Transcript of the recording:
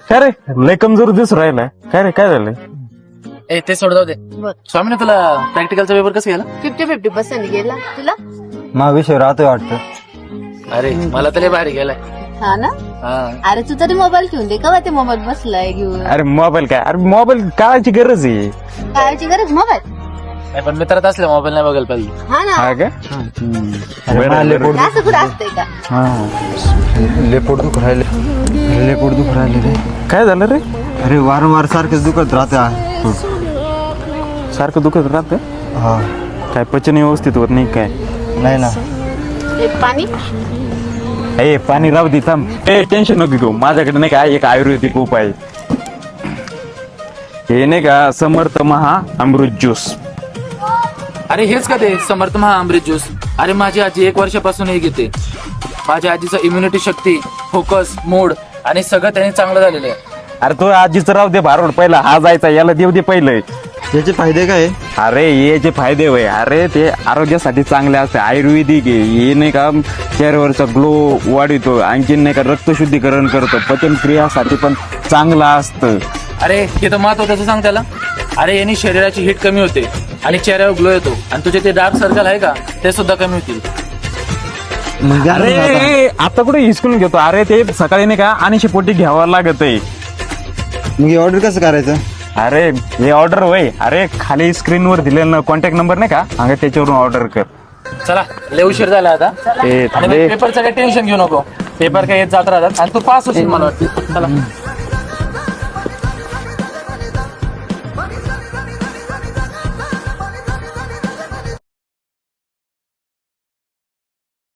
काय रे लय कमजोर दिसून राहिलाय. काय रे काय झालंय? ए ते सोड जाऊ दे. बघ स्वामीने तुला प्रॅक्टिकलचा पेपर कसं गेला? 50-50% गेला तुला. मग विषय राहतोय वाटतं. अरे मला तर लय भारी गेलाय. हा ना. हा. अरे तू तरी मोबाईल घेऊन दे का ते मोबाईल बसलाय घेऊन. अरे मोबाईल काय? अरे मोबाईल काळाची गरज आहे. कायची गरज मोबाईल. नाही पण मित्रात असले मोबाईल नाही बघायला पाहिजे. हा ना. हा का? अरे मला लेपोट असं कुठं असतंय का. लेपोट दुख राहिले. लेपोट दुख राहिले रे. काय झालं रे? अरे वारंवार सारखेच दुखत राहते. सारखं दुखत राहत. हा काय पचन व्यवस्थित होत नाही काय? नाही ना. ते पाणी. ए पाणी राहू दे थांब. ए टेन्शन नको घेऊ. माझ्याकडे नाही का एक आयुर्वेदिक उपाय. हे नाही का समर्थ महा अमृत ज्यूस. अरे हेच का ते समर्थ महा अमृत ज्यूस? अरे माझी आजी 1 वर्षापासून हे घेते. माझ्या आजीचं इम्युनिटी शक्ती, फोकस, मूड आणि सगळं त्याने चांगलं झालेलं आहे. अरे तो आजीचं राहू दे भारोड. पहिला हा जायचा याला देऊ दे पहिलं. याचे फायदे काय? अरे याचे फायदे होय. अरे ते आरोग्यासाठी चांगले असते. आयुर्वेदिक आहे हे नाही का. चेहऱ्यावरचा ग्लो वाढवतो. आणखीन नाही का रक्तशुद्धीकरण करतो. पचनक्रियासाठी पण चांगलं असतं. अरे हे तर महत्वाचं सांग त्याला. अरे यांनी शरीराची हीट कमी होते आणि चेहऱ्यावर ग्लो येतो आणि तुझे ते डार्क सर्कल आहे का ते सुद्धा कमी होतील. मग द्या ना आता. अरे आता कुठे हिसकून घेतो? अरे ते सकाळी नाही का आणि पोटी घ्यावं लागत आहे. मग ऑर्डर कसं करायचं? अरे हे ऑर्डर होय. अरे खाली स्क्रीनवर दिलेला कॉन्टॅक्ट नंबर नाही का सांगा त्याच्यावरून ऑर्डर कर. चला लय उशीर झाला आता. ए आणि थांबे. पेपरचं काही टेन्शन घेऊ नको. पेपर काही येत जात राहतात आणि तू पास होशील मला वाटतं. चला